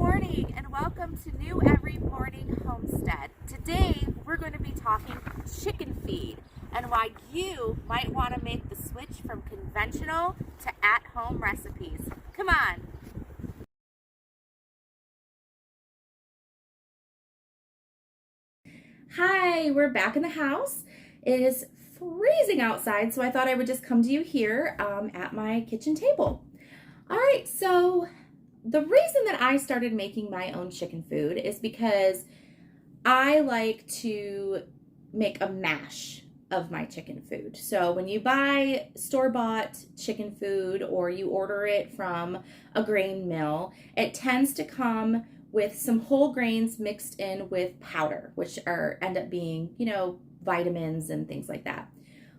morning and welcome to New Every Morning Homestead. Today we're going to be talking chicken feed and why you might want to make the switch from conventional to at-home recipes. Come on. Hi, we're back in the house. It is freezing outside, so I thought I would just come to you here at my kitchen table. All right, so the reason that I started making my own chicken food is because I like to make a mash of my chicken food. So when you buy store-bought chicken food or you order it from a grain mill, it tends to come with some whole grains mixed in with powder, which end up being, vitamins and things like that.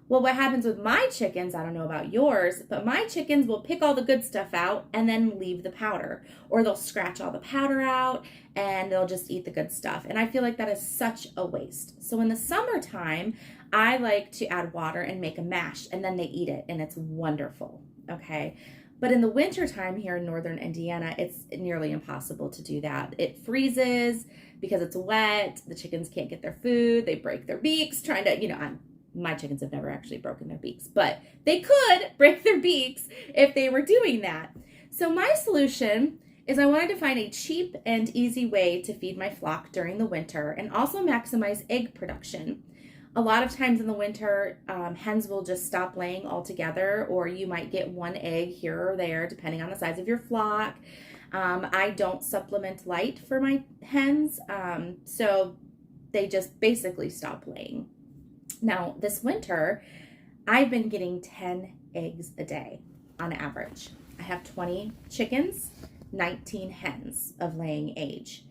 Well, what happens with my chickens, I don't know about yours, but my chickens will pick all the good stuff out and then leave the powder. Or they'll scratch all the powder out and they'll just eat the good stuff. And I feel like that is such a waste. So in the summertime, I like to add water and make a mash, and then they eat it, and it's wonderful, okay? But in the wintertime here in northern Indiana, it's nearly impossible to do that. It freezes because it's wet. The chickens can't get their food. They break their beaks trying to, my chickens have never actually broken their beaks, but they could break their beaks if they were doing that. So my solution is I wanted to find a cheap and easy way to feed my flock during the winter and also maximize egg production. A lot of times in the winter, hens will just stop laying altogether, or you might get one egg here or there, depending on the size of your flock. I don't supplement light for my hens, so they just basically stop laying. Now, this winter, I've been getting 10 eggs a day on average. I have 20 chickens, 19 hens of laying age.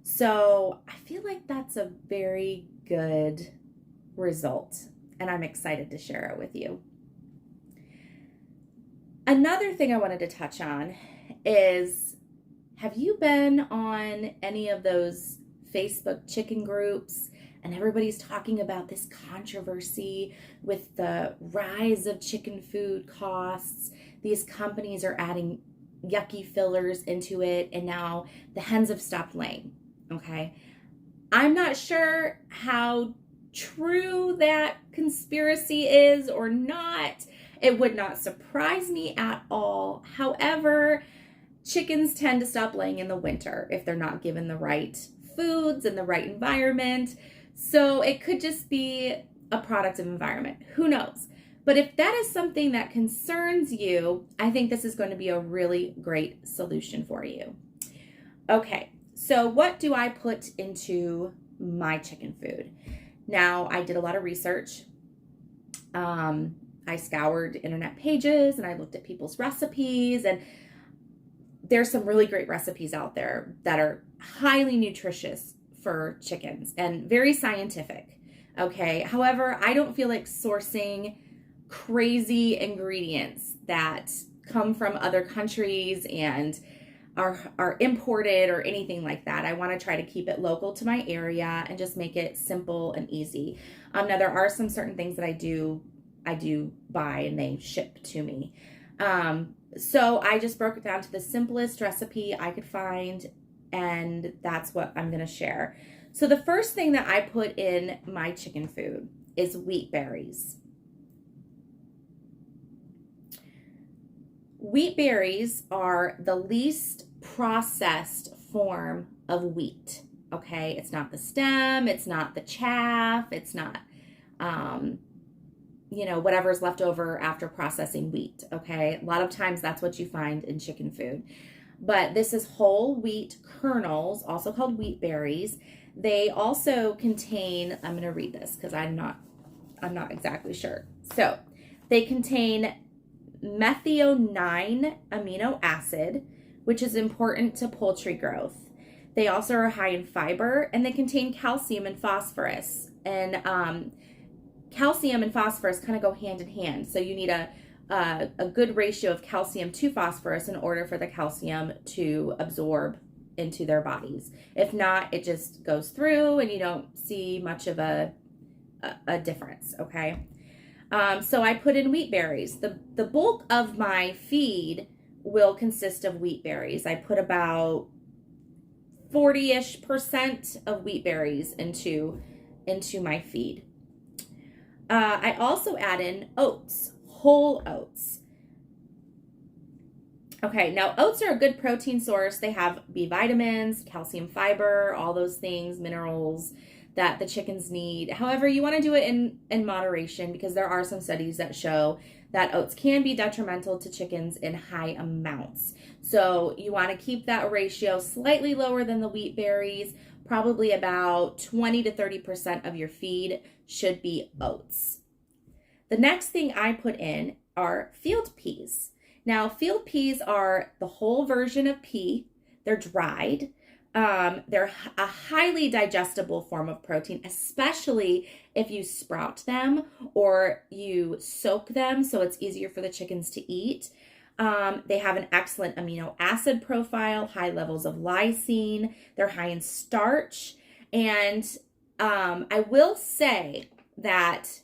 So I feel like that's a very good result, and I'm excited to share it with you. Another thing I wanted to touch on is, have you been on any of those Facebook chicken groups? And everybody's talking about this controversy with the rise of chicken food costs. These companies are adding yucky fillers into it, and now the hens have stopped laying, okay? I'm not sure how true that conspiracy is or not. It would not surprise me at all. However, chickens tend to stop laying in the winter if they're not given the right foods and the right environment. So it could just be a product of environment. Who knows? But if that is something that concerns you, I think this is going to be a really great solution for you. Okay, so what do I put into my chicken food? Now, I did a lot of research. I scoured internet pages and I looked at people's recipes, and there's some really great recipes out there that are highly nutritious for chickens and very scientific, okay? However, I don't feel like sourcing crazy ingredients that come from other countries and are imported or anything like that. I want to try to keep it local to my area and just make it simple and easy. Now there are some certain things that I do buy and they ship to me. So I just broke it down to the simplest recipe I could find, and that's what I'm going to share. So the first thing that I put in my chicken food is wheat berries. Wheat berries are the least processed form of wheat, okay? It's not the stem, it's not the chaff, it's not, whatever's left over after processing wheat, okay? A lot of times that's what you find in chicken food. But this is whole wheat kernels, also called wheat berries. They also contain, I'm going to read this because I'm not exactly sure. So they contain methionine amino acid, which is important to poultry growth. They also are high in fiber, and they contain calcium and phosphorus. And calcium and phosphorus kind of go hand in hand. So you need a good ratio of calcium to phosphorus in order for the calcium to absorb into their bodies. If not, it just goes through and you don't see much of a difference, okay? So I put in wheat berries. The bulk of my feed will consist of wheat berries. I put about 40-ish% of wheat berries into my feed. I also add in oats, whole oats. Okay, now oats are a good protein source. They have B vitamins, calcium fiber, all those things, minerals that the chickens need. However, you want to do it in moderation, because there are some studies that show that oats can be detrimental to chickens in high amounts. So you want to keep that ratio slightly lower than the wheat berries. Probably about 20 to 30% of your feed should be oats. The next thing I put in are field peas. Now, field peas are the whole version of pea. They're dried. They're a highly digestible form of protein, especially if you sprout them or you soak them so it's easier for the chickens to eat. They have an excellent amino acid profile, high levels of lysine. They're high in starch. And I will say that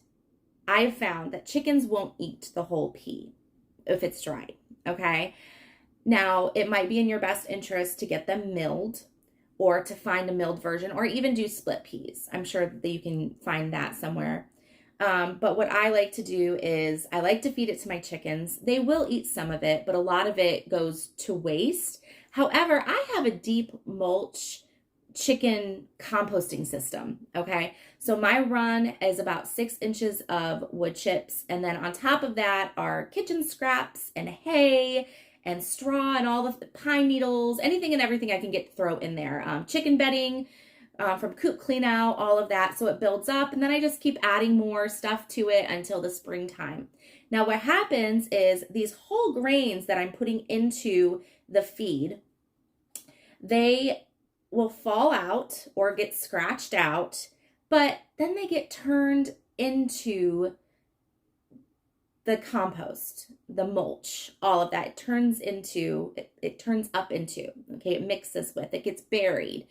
I've found that chickens won't eat the whole pea if it's dried, okay? Now, it might be in your best interest to get them milled, or to find a milled version, or even do split peas. I'm sure that you can find that somewhere. But what I like to do is I like to feed it to my chickens. They will eat some of it, but a lot of it goes to waste. However, I have a deep mulch chicken composting system, okay? So my run is about 6 inches of wood chips, and then on top of that are kitchen scraps and hay and straw and all the pine needles, anything and everything I can get to throw in there. Chicken bedding from coop clean out, all of that. So it builds up, and then I just keep adding more stuff to it until the springtime. Now what happens is these whole grains that I'm putting into the feed, they will fall out or get scratched out, but then they get turned into the compost, the mulch, all of that. It turns up into, okay, it mixes with, it gets buried.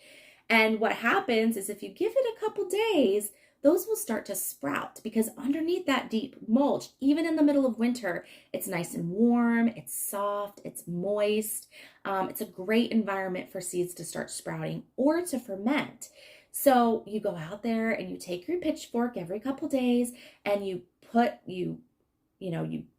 And what happens is if you give it a couple days, those will start to sprout, because underneath that deep mulch, even in the middle of winter, it's nice and warm, it's soft, it's moist. It's a great environment for seeds to start sprouting or to ferment. So you go out there and you take your pitchfork every couple days and you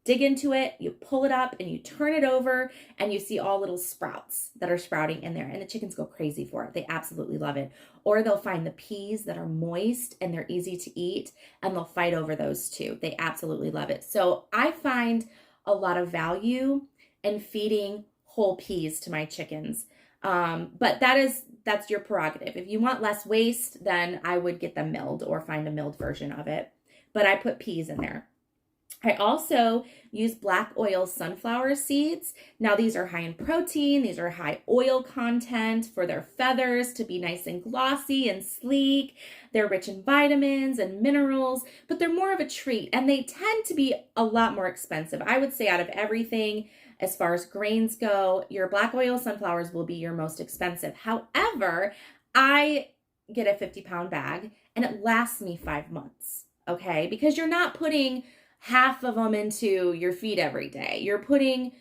dig into it, you pull it up and you turn it over, and you see all little sprouts that are sprouting in there, and the chickens go crazy for it. They absolutely love it. Or they'll find the peas that are moist and they're easy to eat, and they'll fight over those too. They absolutely love it. So I find a lot of value in feeding whole peas to my chickens. But that's your prerogative. If you want less waste, then I would get them milled or find a milled version of it. But I put peas in there. I also use black oil sunflower seeds. Now these are high in protein, these are high oil content for their feathers to be nice and glossy and sleek. They're rich in vitamins and minerals, but they're more of a treat, and they tend to be a lot more expensive. I would say out of everything, as far as grains go, your black oil sunflowers will be your most expensive. However, I get a 50-pound bag and it lasts me 5 months, okay? Because you're not putting half of them into your feed every day. You're putting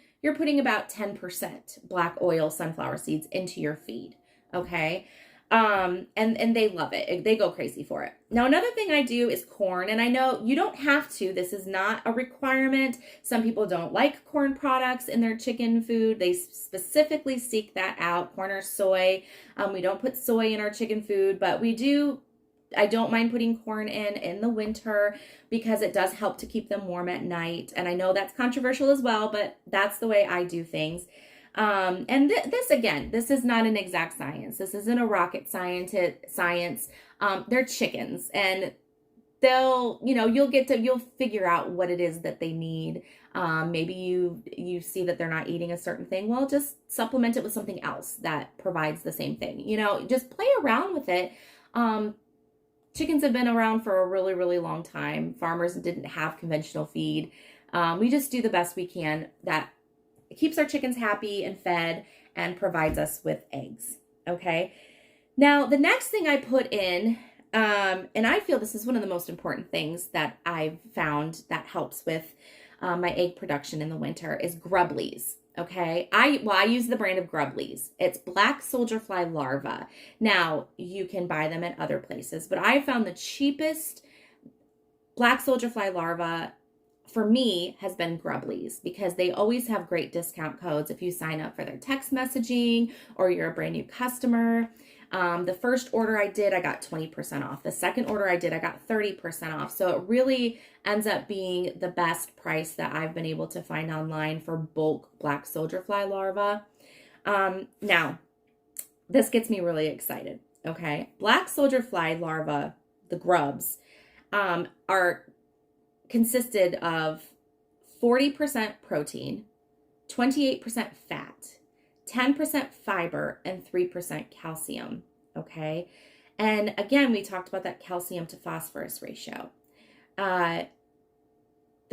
about 10% black oil sunflower seeds into your feed, okay? And they love it. They go crazy for it. Now, another thing I do is corn, and I know you don't have to. This is not a requirement. Some people don't like corn products in their chicken food. They specifically seek that out, corn or soy. We don't put soy in our chicken food, but we do. I don't mind putting corn in the winter because it does help to keep them warm at night. And I know that's controversial as well, but that's the way I do things. And this is not an exact science. This isn't a rocket science. They're chickens, and you'll figure out what it is that they need. Maybe you see that they're not eating a certain thing. Well, just supplement it with something else that provides the same thing. Just play around with it. Chickens have been around for a really, really long time. Farmers didn't have conventional feed. We just do the best we can that keeps our chickens happy and fed and provides us with eggs. Okay. Now, the next thing I put in, and I feel this is one of the most important things that I've found that helps with my egg production in the winter, is grub leaves. Okay, I use the brand of Grubblies. It's black soldier fly larva. Now, you can buy them at other places, but I found the cheapest black soldier fly larva for me has been Grubblies because they always have great discount codes if you sign up for their text messaging or you're a brand new customer. The first order I did, I got 20% off. The second order I did, I got 30% off. So it really ends up being the best price that I've been able to find online for bulk black soldier fly larva. Now, this gets me really excited, okay? Black soldier fly larva, the grubs, are consisted of 40% protein, 28% fat, 10% fiber, and 3% calcium, okay? And again, we talked about that calcium to phosphorus ratio. The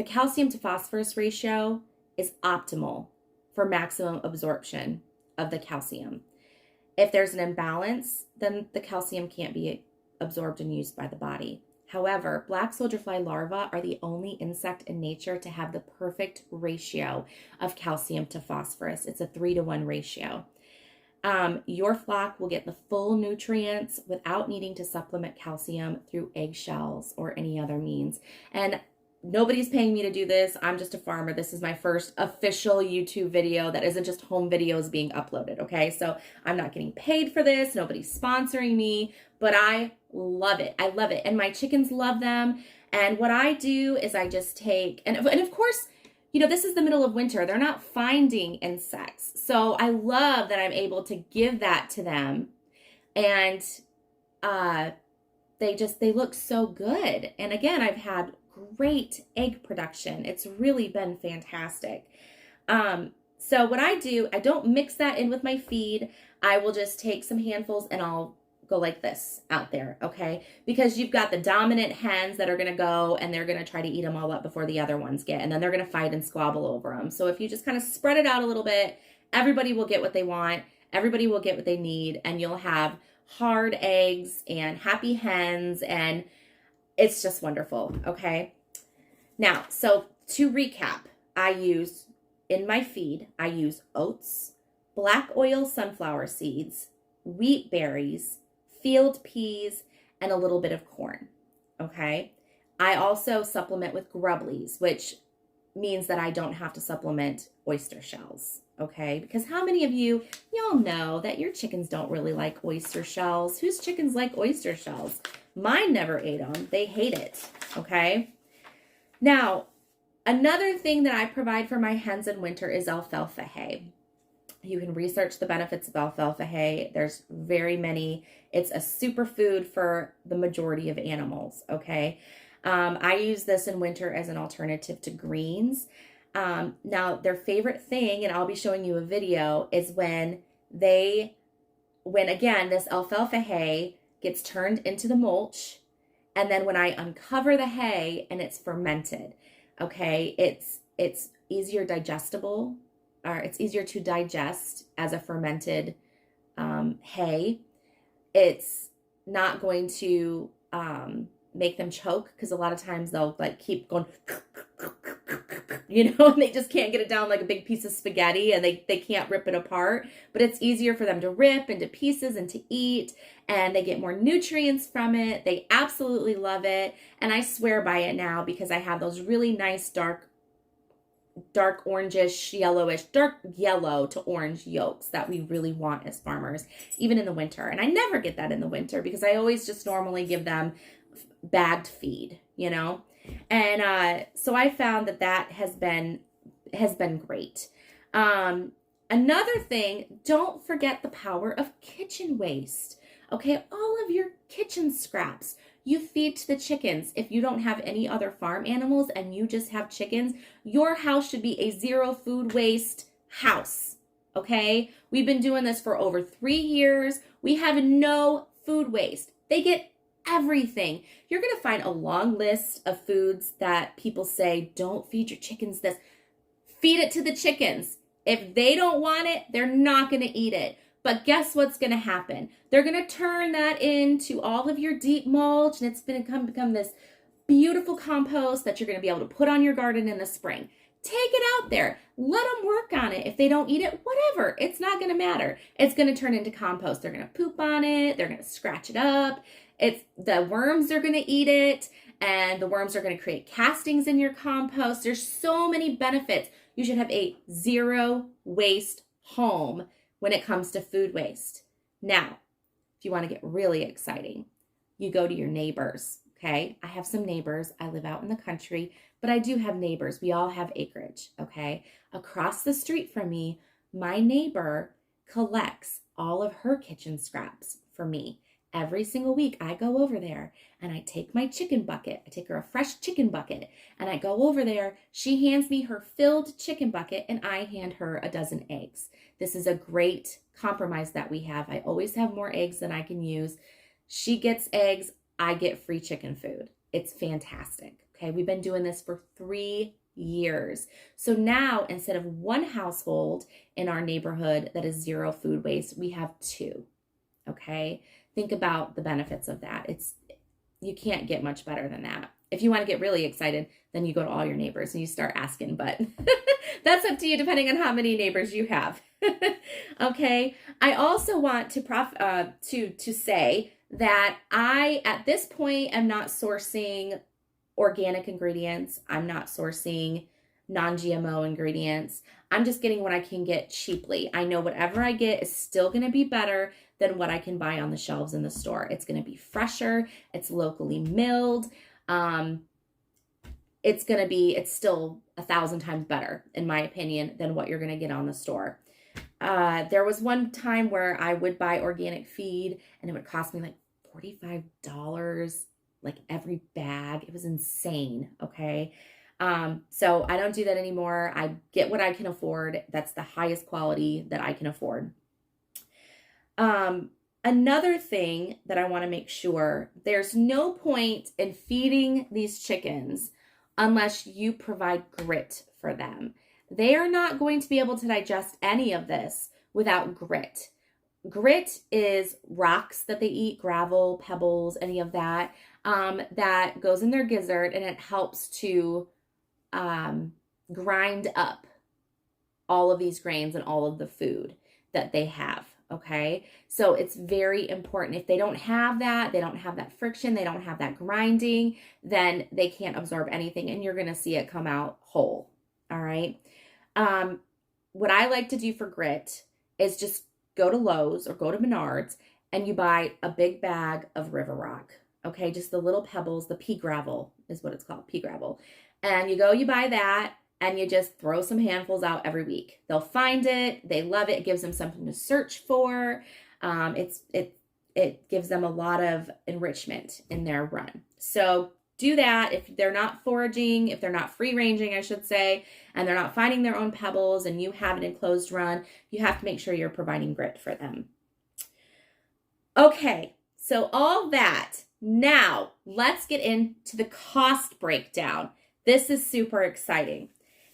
calcium to phosphorus ratio is optimal for maximum absorption of the calcium. If there's an imbalance, then the calcium can't be absorbed and used by the body. However, black soldier fly larvae are the only insect in nature to have the perfect ratio of calcium to phosphorus. It's a 3-to-1 ratio. Your flock will get the full nutrients without needing to supplement calcium through eggshells or any other means. And nobody's paying me to do this. I'm just a farmer. This is my first official YouTube video that isn't just home videos being uploaded, okay? So I'm not getting paid for this. Nobody's sponsoring me, but I love it. I love it. And my chickens love them. And what I do is I just take, and of course, you know, this is the middle of winter. They're not finding insects. So I love that I'm able to give that to them. And they look so good. And again, I've had great egg production. It's really been fantastic. So what I do, I don't mix that in with my feed. I will just take some handfuls and I'll go like this out there, okay? Because you've got the dominant hens that are going to go and they're going to try to eat them all up before the other ones get, and then they're going to fight and squabble over them. So if you just kind of spread it out a little bit, everybody will get what they want, everybody will get what they need, and you'll have hard eggs and happy hens, and it's just wonderful, okay? Now, so to recap, in my feed, I use oats, black oil sunflower seeds, wheat berries, field peas, and a little bit of corn, okay? I also supplement with Grubblies, which means that I don't have to supplement oyster shells, okay? Because how many of y'all know that your chickens don't really like oyster shells? Whose chickens like oyster shells? Mine never ate them. They hate it, okay? Now, another thing that I provide for my hens in winter is alfalfa hay. You can research the benefits of alfalfa hay. There's very many. It's a superfood for the majority of animals, okay? I use this in winter as an alternative to greens. Now, their favorite thing, and I'll be showing you a video, is when again, this alfalfa hay gets turned into the mulch, and then when I uncover the hay and it's fermented, okay, it's easier digestible, or it's easier to digest as a fermented hay. It's not going to make them choke, because a lot of times they'll like keep going, and they just can't get it down like a big piece of spaghetti, and they can't rip it apart. But it's easier for them to rip into pieces and to eat, and they get more nutrients from it. They absolutely love it, and I swear by it now because I have those really nice dark orangish, yellowish, dark yellow to orange yolks that we really want as farmers, even in the winter. And I never get that in the winter because I always just normally give them bagged feed, And so I found that has been great. Another thing, don't forget the power of kitchen waste. Okay, all of your kitchen scraps you feed to the chickens. If you don't have any other farm animals and you just have chickens, your house should be a zero food waste house. Okay, we've been doing this for over 3 years. We have no food waste. They get everything. You're going to find a long list of foods that people say, don't feed your chickens this. Feed it to the chickens. If they don't want it, they're not going to eat it. But guess what's going to happen? They're going to turn that into all of your deep mulch, and it's going to become this beautiful compost that you're going to be able to put on your garden in the spring. take it out there. Let them work on it. If they don't eat it, whatever. It's not going to matter. It's going to turn into compost. They're going to poop on it. They're going to scratch it up. The worms are going to eat it, and the worms are going to create castings in your compost. There's so many benefits. You should have a zero waste home when it comes to food waste. Now, if you want to get really exciting, you go to your neighbors, okay? I have some neighbors. I live out in the country, but I do have neighbors. We all have acreage, okay? Across the street from me, my neighbor collects all of her kitchen scraps for me. Every single week, I go over there and I take my chicken bucket. I take her a fresh chicken bucket and I go over there. She hands me her filled chicken bucket and I hand her a dozen eggs. This is a great compromise that we have. I always have more eggs than I can use. She gets eggs, I get free chicken food. It's fantastic. Okay, we've been doing this for 3 years. So now, instead of one household in our neighborhood that is zero food waste, we have 2. Okay, think about the benefits of that. You can't get much better than that. If you want to get really excited, then you go to all your neighbors and you start asking, but that's up to you depending on how many neighbors you have. Okay, I also want to say that I, at this point, am not sourcing organic ingredients. I'm not sourcing non-GMO ingredients. I'm just getting what I can get cheaply. I know whatever I get is still going to be better than what I can buy on the shelves in the store. It's going to be fresher. It's locally milled. It's still 1,000 times better, in my opinion, than what you're going to get on the store. There was one time where I would buy organic feed and it would cost me like $45, like every bag. It was insane. Okay. So I don't do that anymore. I get what I can afford. That's the highest quality that I can afford. Another thing that I want to make sure, there's no point in feeding these chickens unless you provide grit for them. They are not going to be able to digest any of this without grit. Grit is rocks that they eat, gravel, pebbles, any of that, that goes in their gizzard, and it helps to grind up all of these grains and all of the food that they have. Okay, so it's very important. If they don't have that, they don't have that friction, they don't have that grinding, then they can't absorb anything and you're going to see it come out whole. All right. What I like to do for grit is just go to Lowe's or go to Menards and you buy a big bag of river rock. Okay, just the little pebbles, the pea gravel is what it's called, pea gravel. And you buy that. And you just throw some handfuls out every week. They'll find it. They love it. It gives them something to search for. It gives them a lot of enrichment in their run. So do that. If they're not foraging, if they're not free ranging, I should say, and they're not finding their own pebbles and you have an enclosed run, you have to make sure you're providing grit for them. Okay, so all that. Now let's get into the cost breakdown. This is super exciting.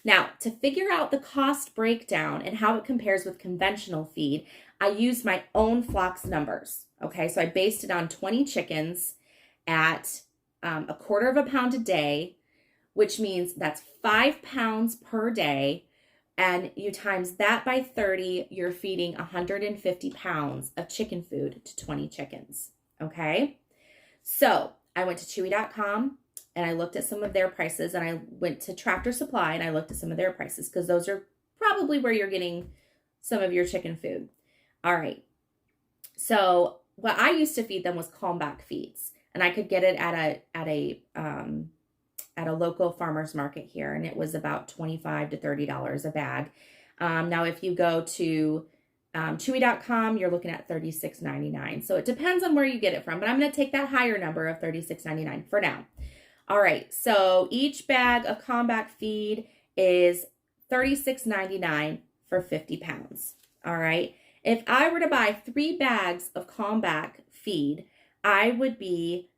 Now, to figure out the cost breakdown and how it compares with conventional feed, I used my own flocks numbers. Okay, so I based it on 20 chickens at a quarter of a pound a day, which means that's 5 pounds per day. And you times that by 30, you're feeding 150 pounds of chicken food to 20 chickens. Okay, so I went to Chewy.com. And I looked at some of their prices, and I went to Tractor Supply and I looked at some of their prices because those are probably where you're getting some of your chicken food. All right. So what I used to feed them was calmback feeds, and I could get it at a local farmer's market here, and it was about $25 to $30 a bag. Now, if you go to Chewy.com, you're looking at $36.99. So it depends on where you get it from, but I'm going to take that higher number of $36.99 for now. All right, so each bag of calmback feed is $36.99 for 50 pounds. All right, if I were to buy 3 bags of calmback feed, I would be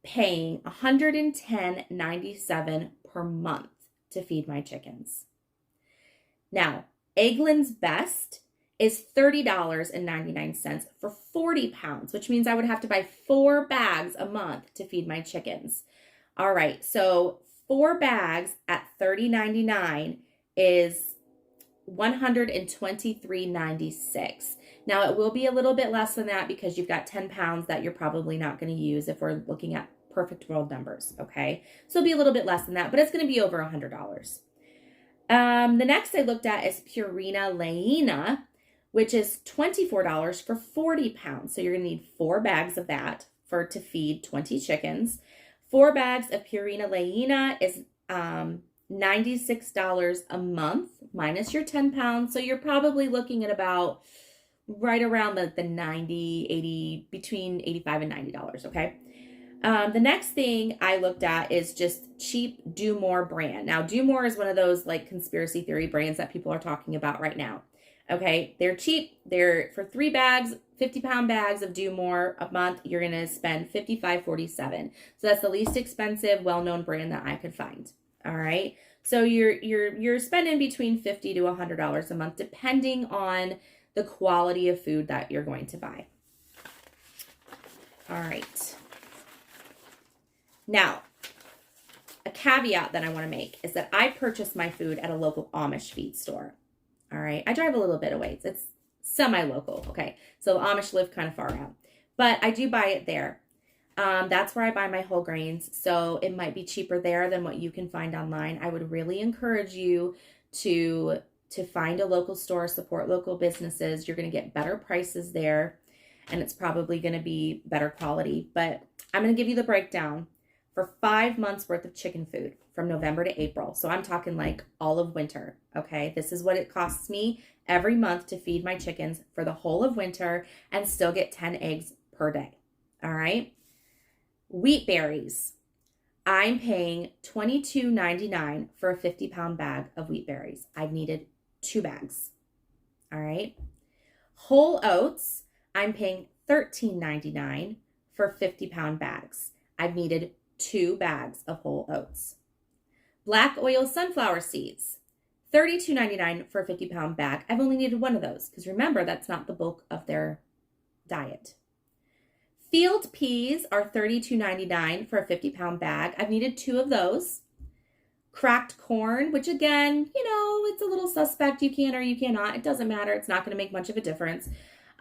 paying $110.97 per month to feed my chickens. Now, Eggland's Best is $30.99 for 40 pounds, which means I would have to buy 4 bags a month to feed my chickens. All right, so 4 bags at $30.99 is $123.96. Now, it will be a little bit less than that because you've got 10 pounds that you're probably not going to use if we're looking at perfect world numbers, okay? So it'll be a little bit less than that, but it's going to be over $100. The next I looked at is Purina Leina, which is $24 for 40 pounds. So you're going to need 4 bags of that to feed 20 chickens. 4 bags of Purina Leina is $96 a month minus your 10 pounds. So you're probably looking at about right around the 90, 80, between $85 and $90, okay? The next thing I looked at is just cheap Do More brand. Now, Do More is one of those like conspiracy theory brands that people are talking about right now. Okay, they're cheap. They're for 3 bags, 50-pound bags of Do More a month. You're gonna spend $55.47. So that's the least expensive, well-known brand that I could find. All right, so you're spending between $50 to $100 a month, depending on the quality of food that you're going to buy. All right. Now, a caveat that I want to make is that I purchase my food at a local Amish feed store. All right. I drive a little bit away. It's semi-local. Okay. So the Amish live kind of far out, but I do buy it there. That's where I buy my whole grains. So it might be cheaper there than what you can find online. I would really encourage you to find a local store, support local businesses. You're going to get better prices there, and it's probably going to be better quality. But I'm going to give you the breakdown for 5 months worth of chicken food from November to April. So I'm talking like all of winter, okay? This is what it costs me every month to feed my chickens for the whole of winter and still get 10 eggs per day, all right? Wheat berries. I'm paying $22.99 for a 50-pound bag of wheat berries. I've needed 2 bags, all right? Whole oats, I'm paying $13.99 for 50-pound bags. I've needed 2 bags of whole oats. Black oil sunflower seeds, $32.99 for a 50-pound bag. I've only needed 1 of those because remember, that's not the bulk of their diet. Field peas are $32.99 for a 50-pound bag. I've needed 2 of those. Cracked corn, which again, it's a little suspect. You can or you cannot. It doesn't matter. It's not going to make much of a difference.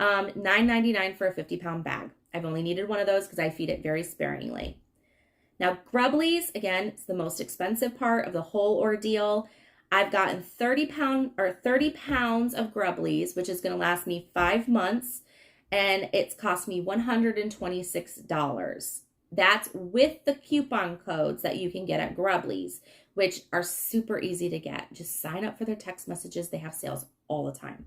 $9.99 for a 50-pound bag. I've only needed 1 of those because I feed it very sparingly. Now, Grubblies, again, it's the most expensive part of the whole ordeal. I've gotten 30 pounds of Grubblies, which is going to last me 5 months, and it's cost me $126. That's with the coupon codes that you can get at Grubblies, which are super easy to get. Just sign up for their text messages. They have sales all the time.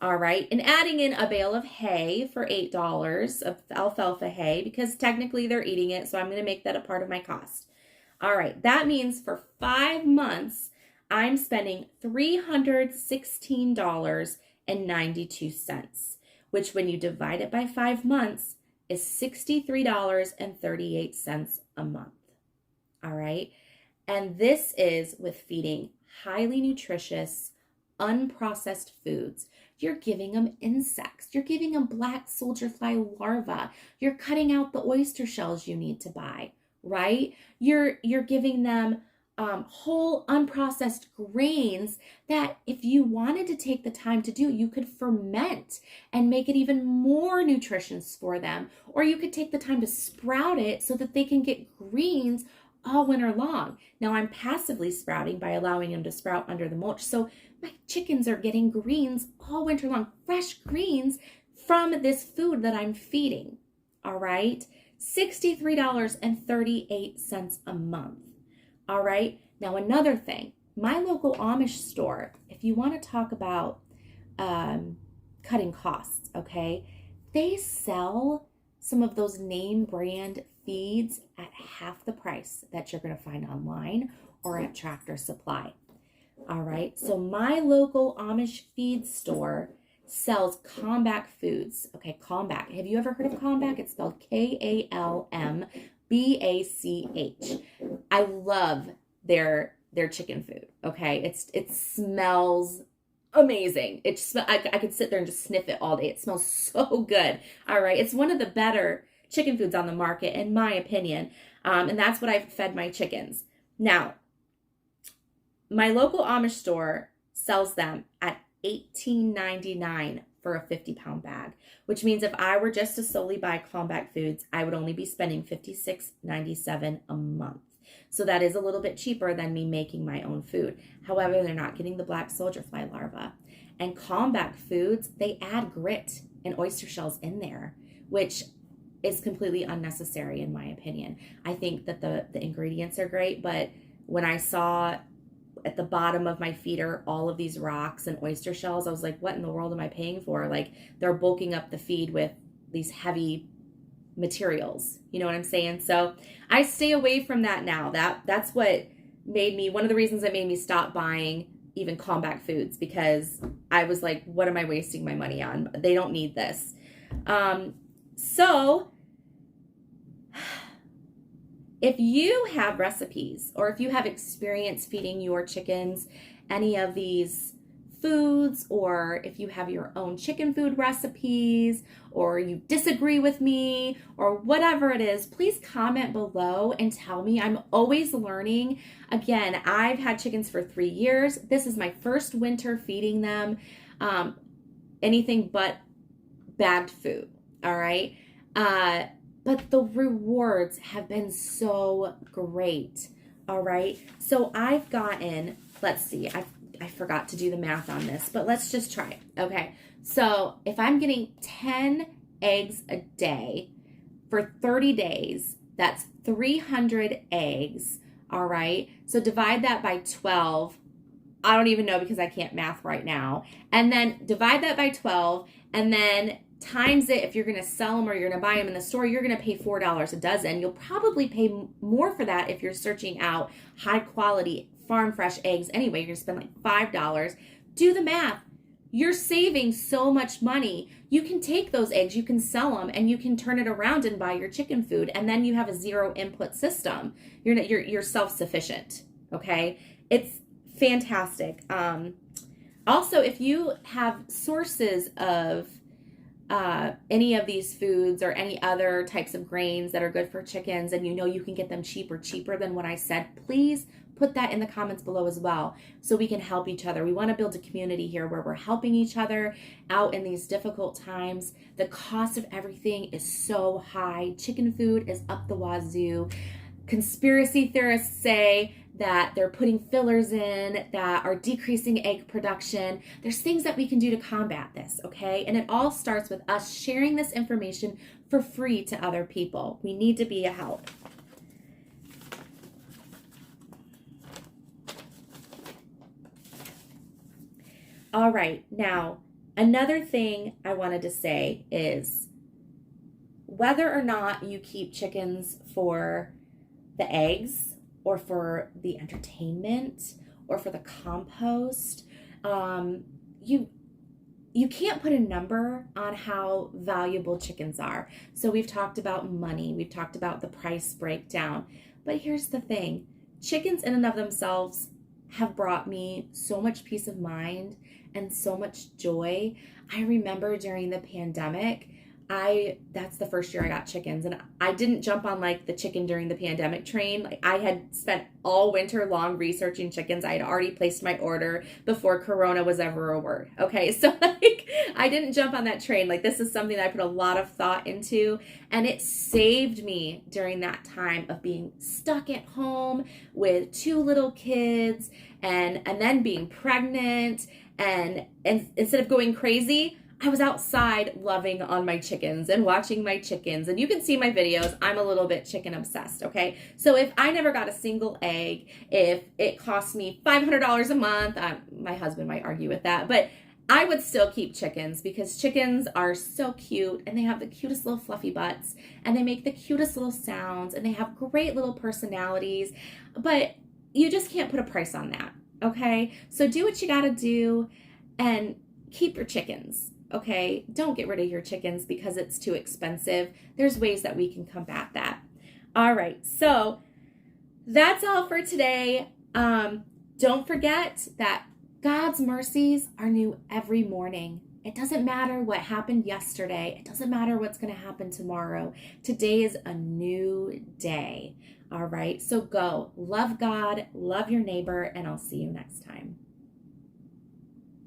All right, and adding in a bale of hay for $8 of alfalfa hay because technically they're eating it, so I'm going to make that a part of my cost. All right, that means for 5 months, I'm spending $316.92, which when you divide it by 5 months is $63.38 a month. All right, and this is with feeding highly nutritious, unprocessed foods. You're giving them insects. You're giving them black soldier fly larvae. You're cutting out the oyster shells you need to buy, right? You're giving them whole unprocessed grains that if you wanted to take the time to do, you could ferment and make it even more nutritious for them. Or you could take the time to sprout it so that they can get greens all winter long. Now I'm passively sprouting by allowing them to sprout under the mulch. So my chickens are getting greens all winter long, fresh greens from this food that I'm feeding. All right. $63.38 a month. All right. Now, another thing, my local Amish store, if you want to talk about cutting costs, okay, they sell some of those name brand feeds at half the price that you're going to find online or at Tractor Supply. All right. So my local Amish feed store sells Kalmbach foods. Okay. Kalmbach. Have you ever heard of Kalmbach? It's spelled Kalmbach. I love their chicken food. Okay. It smells amazing. I could sit there and just sniff it all day. It smells so good. All right. It's one of the better chicken foods on the market, in my opinion. And that's what I've fed my chickens. Now, my local Amish store sells them at $18.99 for a 50-pound bag, which means if I were just to solely buy Combat Foods, I would only be spending $56.97 a month. So that is a little bit cheaper than me making my own food. However, they're not getting the black soldier fly larva. And Combat Foods, they add grit and oyster shells in there, which is completely unnecessary in my opinion. I think that the ingredients are great, but when I saw at the bottom of my feeder all of these rocks and oyster shells, I was like, what in the world am I paying for? Like, they're bulking up the feed with these heavy materials. You know what I'm saying? So I stay away from that now. That's what made me, one of the reasons that made me stop buying even Combat Foods, because I was like, what am I wasting my money on? They don't need this. So if you have recipes or if you have experience feeding your chickens any of these foods, or if you have your own chicken food recipes, or you disagree with me, or whatever it is, please comment below and tell me. I'm always learning. Again, I've had chickens for 3 years. This is my first winter feeding them anything but bagged food, all right? But the rewards have been so great, all right? So I've gotten, let's see, I forgot to do the math on this, but let's just try it. Okay, so if I'm getting 10 eggs a day for 30 days, that's 300 eggs, all right? So divide that by 12. I don't even know because I can't math right now. And then divide that by 12, and then times it. If you're going to sell them or you're going to buy them in the store, you're going to pay $4 a dozen. You'll probably pay more for that if you're searching out high quality farm fresh eggs anyway. You're going to spend like $5. Do the math. You're saving so much money. You can take those eggs, you can sell them, and you can turn it around and buy your chicken food, and then you have a zero input system. You're self-sufficient. Okay, it's fantastic. Also, if you have sources of any of these foods or any other types of grains that are good for chickens, and you know you can get them cheaper than what I said, please put that in the comments below as well, so we can help each other. We want to build a community here where we're helping each other out in these difficult times. The cost of everything is so high. Chicken food is up the wazoo. Conspiracy theorists say that they're putting fillers in that are decreasing egg production. There's things that we can do to combat this, okay? And it all starts with us sharing this information for free to other people. We need to be a help. All right, now, another thing I wanted to say is whether or not you keep chickens for the eggs or for the entertainment or for the compost, you can't put a number on how valuable chickens are. So we've talked about money, we've talked about the price breakdown, but here's the thing. Chickens in and of themselves have brought me so much peace of mind and so much joy. I remember during the pandemic, that's the first year I got chickens, and I didn't jump on like the chicken during the pandemic train. Like, I had spent all winter long researching chickens. I had already placed my order before Corona was ever a word. Okay, so like I didn't jump on that train. Like, this is something that I put a lot of thought into, and it saved me during that time of being stuck at home with 2 little kids and then being pregnant, and instead of going crazy, I was outside loving on my chickens and watching my chickens. And you can see my videos. I'm a little bit chicken obsessed, okay? So if I never got a single egg, if it cost me $500 a month, my husband might argue with that, but I would still keep chickens because chickens are so cute, and they have the cutest little fluffy butts, and they make the cutest little sounds, and they have great little personalities, but you just can't put a price on that, okay? So do what you gotta do and keep your chickens. Okay, don't get rid of your chickens because it's too expensive. There's ways that we can combat that. All right, so that's all for today. Don't forget that God's mercies are new every morning. It doesn't matter what happened yesterday. It doesn't matter what's going to happen tomorrow. Today is a new day. All right, so go. Love God, love your neighbor, and I'll see you next time.